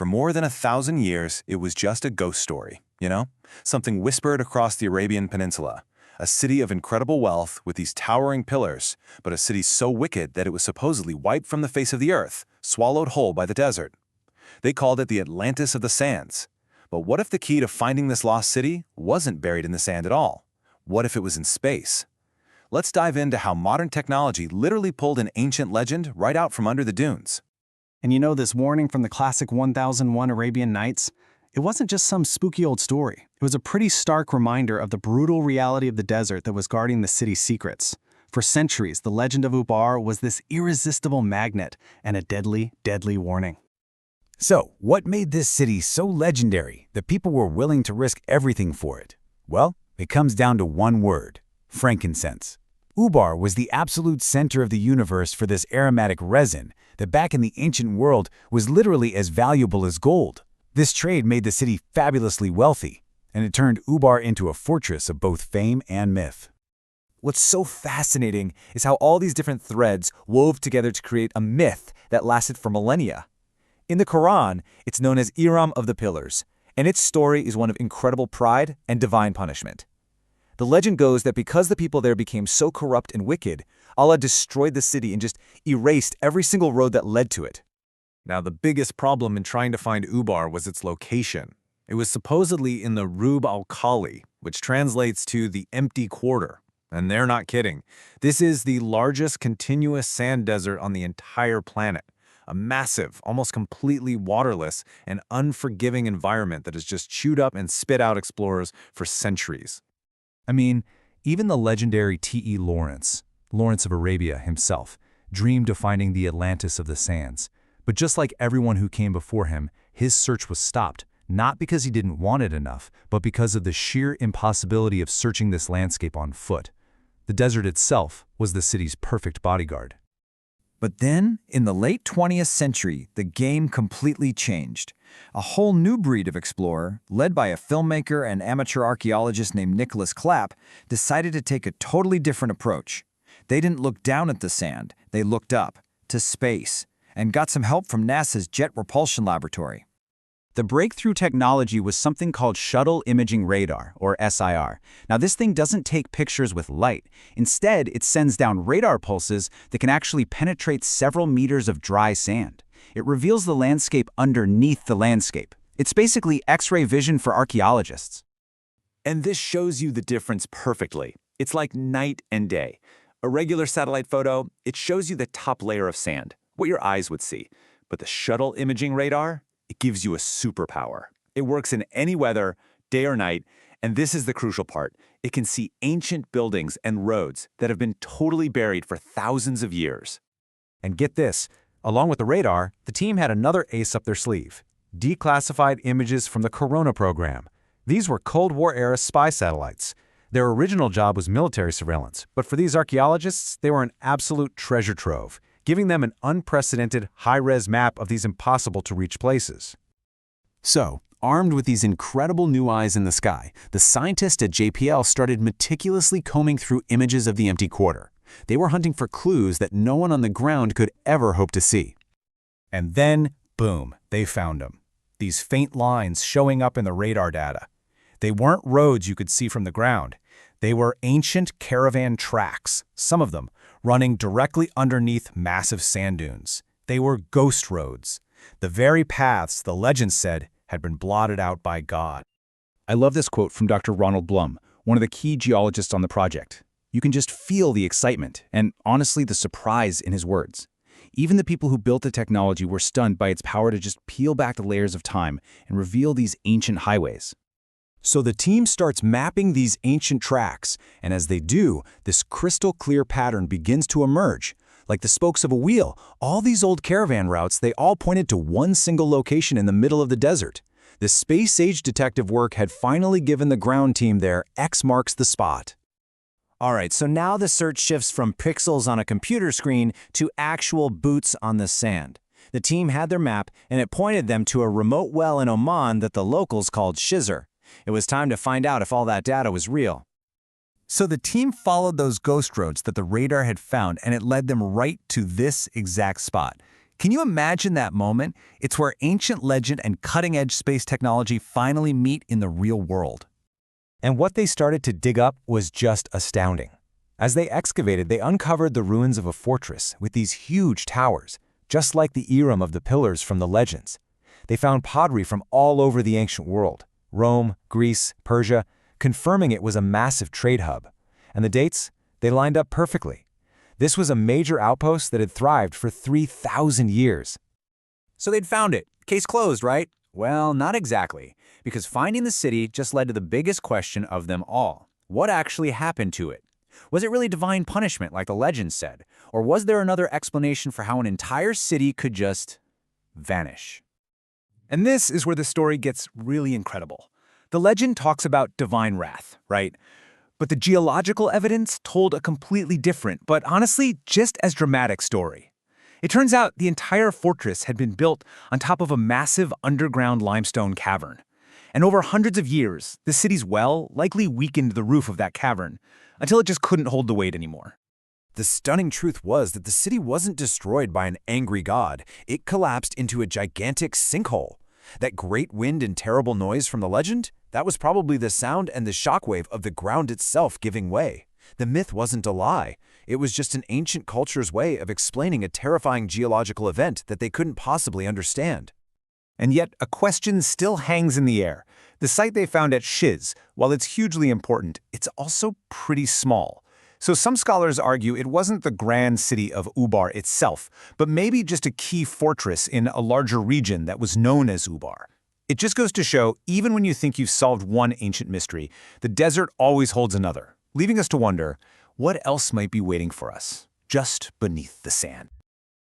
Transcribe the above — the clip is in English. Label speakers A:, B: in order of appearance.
A: For more than 1,000 years, it was just a ghost story, Something whispered across the Arabian Peninsula. A city of incredible wealth with these towering pillars, but a city so wicked that it was supposedly wiped from the face of the earth, swallowed whole by the desert. They called it the Atlantis of the sands. But what if the key to finding this lost city wasn't buried in the sand at all? What if it was in space? Let's dive into how modern technology literally pulled an ancient legend right out from under the dunes.
B: And this warning from the classic 1001 Arabian Nights? It wasn't just some spooky old story. It was a pretty stark reminder of the brutal reality of the desert that was guarding the city's secrets. For centuries, the legend of Ubar was this irresistible magnet and a deadly, deadly warning.
C: So, what made this city so legendary that people were willing to risk everything for it? Well, it comes down to one word: frankincense. Ubar was the absolute center of the universe for this aromatic resin that back in the ancient world was literally as valuable as gold. This trade made the city fabulously wealthy, and it turned Ubar into a fortress of both fame and myth.
D: What's so fascinating is how all these different threads wove together to create a myth that lasted for millennia. In the Quran, it's known as Iram of the Pillars, and its story is one of incredible pride and divine punishment. The legend goes that because the people there became so corrupt and wicked, Allah destroyed the city and just erased every single road that led to it.
A: Now, the biggest problem in trying to find Ubar was its location. It was supposedly in the Rub al-Khali, which translates to the empty quarter. And they're not kidding. This is the largest continuous sand desert on the entire planet. A massive, almost completely waterless, and unforgiving environment that has just chewed up and spit out explorers for centuries.
E: I mean, even the legendary T.E. Lawrence of Arabia himself, dreamed of finding the Atlantis of the sands. But just like everyone who came before him, his search was stopped, not because he didn't want it enough, but because of the sheer impossibility of searching this landscape on foot. The desert itself was the city's perfect bodyguard.
D: But then, in the late 20th century, the game completely changed. A whole new breed of explorer, led by a filmmaker and amateur archaeologist named Nicholas Clapp, decided to take a totally different approach. They didn't look down at the sand, they looked up, to space, and got some help from NASA's Jet Propulsion Laboratory.
C: The breakthrough technology was something called Shuttle Imaging Radar, or SIR. Now, this thing doesn't take pictures with light. Instead, it sends down radar pulses that can actually penetrate several meters of dry sand. It reveals the landscape underneath the landscape. It's basically X-ray vision for archaeologists.
A: And this shows you the difference perfectly. It's like night and day. A regular satellite photo, it shows you the top layer of sand, what your eyes would see. But the shuttle imaging radar, it gives you a superpower. It works in any weather, day or night, and this is the crucial part. It can see ancient buildings and roads that have been totally buried for thousands of years.
E: And get this, along with the radar, the team had another ace up their sleeve: declassified images from the Corona program. These were Cold War-era spy satellites. Their original job was military surveillance, but for these archaeologists, they were an absolute treasure trove, giving them an unprecedented high-res map of these impossible-to-reach places.
B: So, armed with these incredible new eyes in the sky, the scientists at JPL started meticulously combing through images of the empty quarter. They were hunting for clues that no one on the ground could ever hope to see.
F: And then, boom, they found them. These faint lines showing up in the radar data. They weren't roads you could see from the ground. They were ancient caravan tracks, some of them running directly underneath massive sand dunes. They were ghost roads. The very paths, the legend said, had been blotted out by God.
B: I love this quote from Dr. Ronald Blum, one of the key geologists on the project. You can just feel the excitement and, honestly, the surprise in his words. Even the people who built the technology were stunned by its power to just peel back the layers of time and reveal these ancient highways. So the team starts mapping these ancient tracks, and as they do, this crystal clear pattern begins to emerge. Like the spokes of a wheel, all these old caravan routes, they all pointed to one single location in the middle of the desert. The space-age detective work had finally given the ground team their X marks the spot.
G: All right, so now the search shifts from pixels on a computer screen to actual boots on the sand. The team had their map, and it pointed them to a remote well in Oman that the locals called Shizr. It was time to find out if all that data was real.
F: So the team followed those ghost roads that the radar had found, and it led them right to this exact spot. Can you imagine that moment? It's where ancient legend and cutting-edge space technology finally meet in the real world.
D: And what they started to dig up was just astounding. As they excavated, they uncovered the ruins of a fortress with these huge towers, just like the Iram of the pillars from the legends. They found pottery from all over the ancient world, Rome, Greece, Persia, confirming it was a massive trade hub. And the dates? They lined up perfectly. This was a major outpost that had thrived for 3,000 years.
B: So they'd found it. Case closed, right? Well, not exactly, because finding the city just led to the biggest question of them all. What actually happened to it? Was it really divine punishment like the legend said? Or was there another explanation for how an entire city could just vanish?
F: And this is where the story gets really incredible. The legend talks about divine wrath, right? But the geological evidence told a completely different, but honestly just as dramatic story. It turns out the entire fortress had been built on top of a massive underground limestone cavern. And over hundreds of years, the city's well likely weakened the roof of that cavern until it just couldn't hold the weight anymore.
A: The stunning truth was that the city wasn't destroyed by an angry god. It collapsed into a gigantic sinkhole. That great wind and terrible noise from the legend? That was probably the sound and the shockwave of the ground itself giving way. The myth wasn't a lie. It was just an ancient culture's way of explaining a terrifying geological event that they couldn't possibly understand.
F: And yet, a question still hangs in the air. The site they found at Shiz, while it's hugely important, it's also pretty small. So some scholars argue it wasn't the grand city of Ubar itself, but maybe just a key fortress in a larger region that was known as Ubar. It just goes to show, even when you think you've solved one ancient mystery, the desert always holds another, leaving us to wonder, what else might be waiting for us just beneath the sand?